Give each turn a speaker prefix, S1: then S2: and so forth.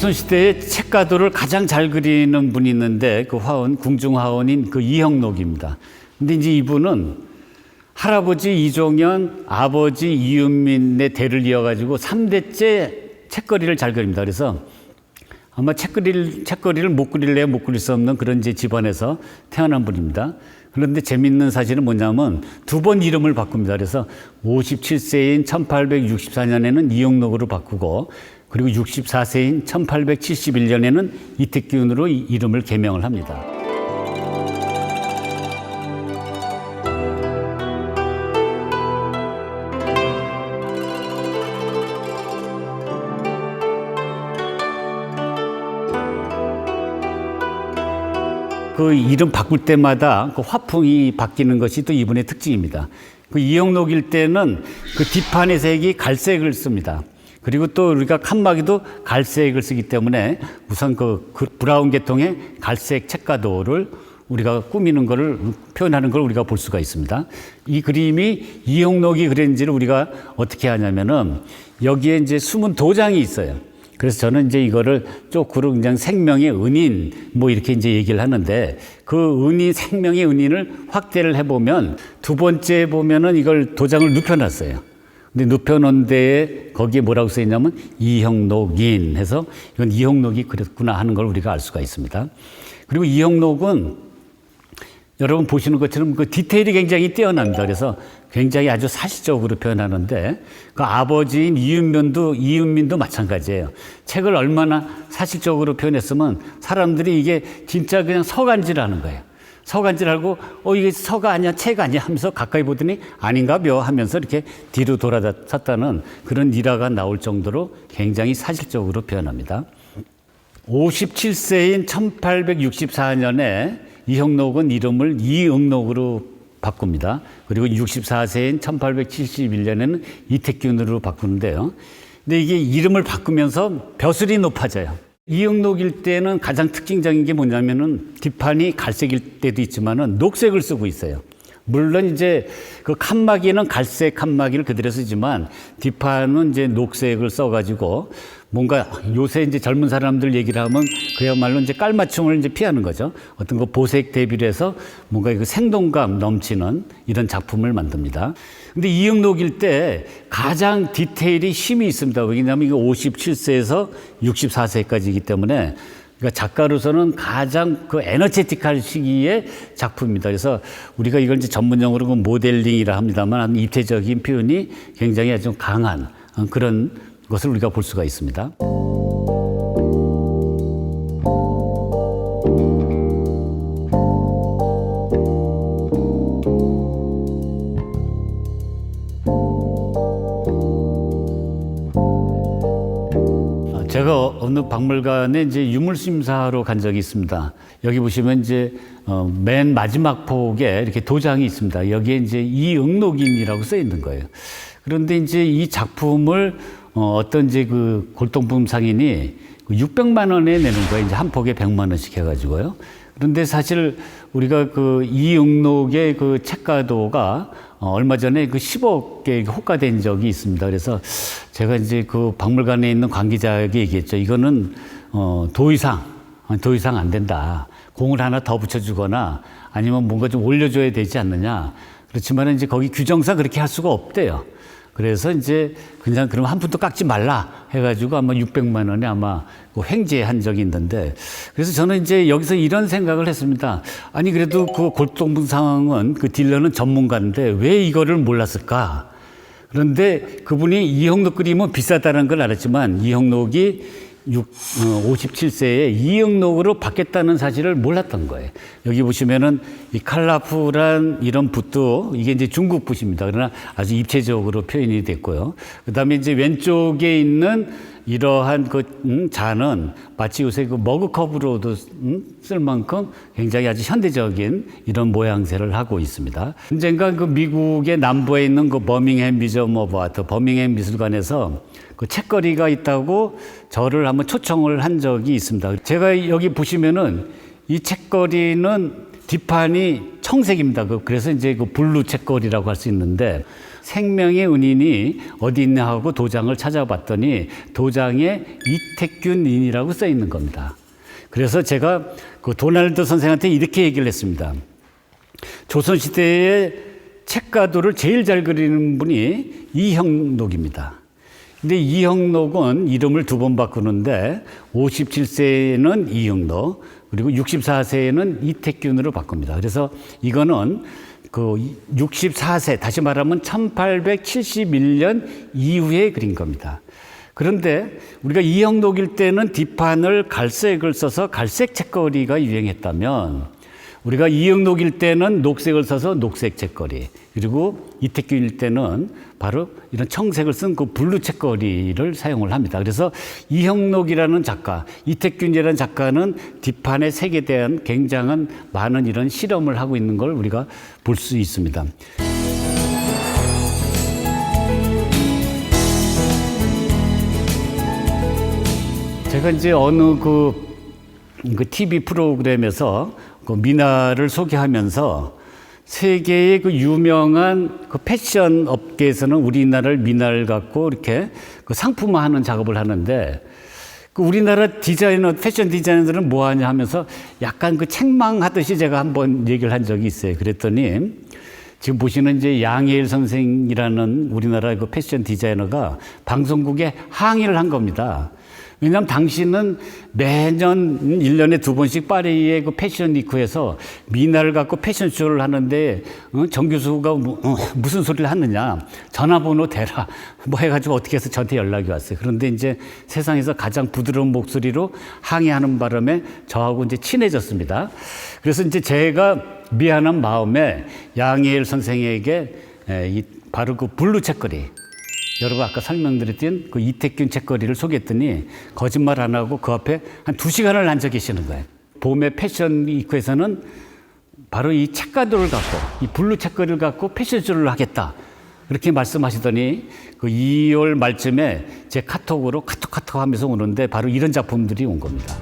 S1: 조선시대의 책가도를 가장 잘 그리는 분이 있는데 그 화원, 궁중화원인 그 이형록입니다. 근데 이제 이분은 할아버지 이종현, 아버지 이윤민의 대를 이어가지고 3대째 책거리를 잘 그립니다. 그래서 아마 책거리를 못 그릴래야 못 그릴 수 없는 그런 이제 집안에서 태어난 분입니다. 그런데 재밌는 사실은 뭐냐면 두 번 이름을 바꿉니다. 그래서 57세인 1864년에는 이형록으로 바꾸고 그리고 64세인 1871년에는 이택균으로 이름을 개명을 합니다. 그 이름 바꿀 때마다 그 화풍이 바뀌는 것이 또 이분의 특징입니다. 그 이형록일 때는 그 뒷판의 색이 갈색을 씁니다. 그리고 또 우리가 칸막이도 갈색을 쓰기 때문에 우선 그 브라운 계통의 갈색 책가도를 우리가 꾸미는 거를 표현하는 걸 우리가 볼 수가 있습니다. 이 그림이 이형록이 그렸는지를 우리가 어떻게 하냐면은 여기에 이제 숨은 도장이 있어요. 그래서 저는 이제 이거를 쪼그로 그냥 생명의 은인 뭐 이렇게 이제 얘기를 하는데 그 은인, 생명의 은인을 확대를 해보면 두 번째 보면은 이걸 도장을 눕혀놨어요. 근데 눕혀놓은 데에 거기에 뭐라고 써있냐면 이형록인 해서 이건 이형록이 그랬구나 하는 걸 우리가 알 수가 있습니다. 그리고 이형록은 여러분 보시는 것처럼 그 디테일이 굉장히 뛰어납니다. 그래서 굉장히 아주 사실적으로 표현하는데 그 아버지인 이윤민도 마찬가지예요. 책을 얼마나 사실적으로 표현했으면 사람들이 이게 진짜 그냥 서간질하는 거예요. 서간질하고 이게 서가 아니야 책 아니야 하면서 가까이 보더니 아닌가벼 하면서 이렇게 뒤로 돌아섰다는 그런 일화가 나올 정도로 굉장히 사실적으로 표현합니다. 57세인 1864년에 이형록은 이름을 이응록으로 바꿉니다. 그리고 64세인 1871년에는 이택균으로 바꾸는데요. 근데 이게 이름을 바꾸면서 벼슬이 높아져요. 이응록일 때는 가장 특징적인 게 뭐냐면은 뒷판이 갈색일 때도 있지만은 녹색을 쓰고 있어요. 물론 이제 그 칸막이는 갈색 칸막이를 그대로 쓰지만 뒷판은 이제 녹색을 써가지고 뭔가 요새 이제 젊은 사람들 얘기를 하면 그야말로 이제 깔맞춤을 이제 피하는 거죠. 어떤 거 보색 대비를 해서 뭔가 그 생동감 넘치는 이런 작품을 만듭니다. 근데 이형록일 때 가장 디테일이 힘이 있습니다. 왜냐하면 이게 57세에서 64세까지이기 때문에 그러니까 작가로서는 가장 그 에너제틱한 시기의 작품입니다. 그래서 우리가 이걸 이제 전문용어로 모델링이라 합니다만 입체적인 표현이 굉장히 아주 강한 그런 것을 우리가 볼 수가 있습니다. 제가 어느 박물관에 이제 유물심사로 간 적이 있습니다. 여기 보시면 이제 맨 마지막 폭에 이렇게 도장이 있습니다. 여기에 이제 이응록인이라고 써 있는 거예요. 그런데 이제 이 작품을 어떤 이제 그 골동품 상인이 600만 원에 내는 거예요. 이제 한 폭에 100만 원씩 해가지고요. 그런데 사실 우리가 그 이응록의 그 책가도가 얼마 전에 그 10억에 호가된 적이 있습니다. 그래서 제가 이제 그 박물관에 있는 관계자에게 얘기했죠. 이거는 도 이상 안 된다. 공을 하나 더 붙여주거나 아니면 뭔가 좀 올려줘야 되지 않느냐. 그렇지만 이제 거기 규정상 그렇게 할 수가 없대요. 그래서 이제 그냥 그럼 한 푼도 깎지 말라 해가지고 아마 600만 원에 아마 횡재한 적이 있는데 그래서 저는 이제 여기서 이런 생각을 했습니다. 아니 그래도 그 골동품상은 그 딜러는 전문가인데 왜 이거를 몰랐을까? 그런데 그분이 이형록 그림은 비싸다는 걸 알았지만 이형록이 57세에 이응록으로 바뀌었다는 사실을 몰랐던 거예요. 여기 보시면은 이 칼라풀한 이런 붓도 이게 이제 중국 붓입니다. 그러나 아주 입체적으로 표현이 됐고요. 그 다음에 이제 왼쪽에 있는 이러한 그 잔은 마치 요새 그 머그컵으로도 쓸 만큼 굉장히 아주 현대적인 이런 모양새를 하고 있습니다. 언젠가 그 미국의 남부에 있는 그 버밍햄 뮤지엄 오브 아트, 버밍햄 미술관에서 그 책거리가 있다고 저를 한번 초청을 한 적이 있습니다. 제가 여기 보시면은 이 책거리는 뒷판이 청색입니다. 그래서 이제 그 블루 책거리라고 할 수 있는데 생명의 은인이 어디 있냐 하고 도장을 찾아봤더니 도장에 이택균인이라고 써 있는 겁니다. 그래서 제가 그 도널드 선생한테 이렇게 얘기를 했습니다. 조선시대의 책가도를 제일 잘 그리는 분이 이형록입니다. 근데 이형록은 이름을 2번 바꾸는데 57세에는 이형록, 그리고 64세에는 이택균으로 바꿉니다. 그래서 이거는 그 64세, 다시 말하면 1871년 이후에 그린 겁니다. 그런데 우리가 이형록일 때는 뒷판을 갈색을 써서 갈색 책거리가 유행했다면 우리가 이형록일 때는 녹색을 써서 녹색 책거리, 그리고 이택균일 때는 바로 이런 청색을 쓴 그 블루 책거리를 사용을 합니다. 그래서 이형록이라는 작가, 이택균이라는 작가는 뒷판의 색에 대한 굉장한 많은 이런 실험을 하고 있는 걸 우리가 볼 수 있습니다. 제가 이제 어느 그 TV 프로그램에서 그 미나를 소개하면서 세계의 그 유명한 그 패션 업계에서는 우리나라를 미나를 갖고 이렇게 그 상품화하는 작업을 하는데 그 우리나라 디자이너, 패션 디자이너들은 뭐 하냐 하면서 약간 그 책망하듯이 제가 한번 얘기를 한 적이 있어요. 그랬더니 지금 보시는 이제 양혜일 선생이라는 우리나라 그 패션 디자이너가 방송국에 항의를 한 겁니다. 왜냐하면 당신은 매년 1년에 2번씩 파리의 그 패션 위크에서 미나를 갖고 패션쇼를 하는데 정 교수가 무슨 소리를 하느냐, 전화번호 대라 뭐 해가지고 어떻게 해서 저한테 연락이 왔어요. 그런데 이제 세상에서 가장 부드러운 목소리로 항의하는 바람에 저하고 이제 친해졌습니다. 그래서 이제 제가 미안한 마음에 양혜일 선생에게 바로 그 블루 책거리, 여러분 아까 설명드렸던 그 이택균 책거리를 소개했더니 거짓말 안 하고 그 앞에 한 2시간을 앉아 계시는 거예요. 봄의 패션 위크에서는 바로 이 책가도를 갖고, 이 블루 책거리를 갖고 패션쇼를 하겠다, 그렇게 말씀하시더니 그 2월 말쯤에 제 카톡으로 카톡 하면서 오는데 바로 이런 작품들이 온 겁니다.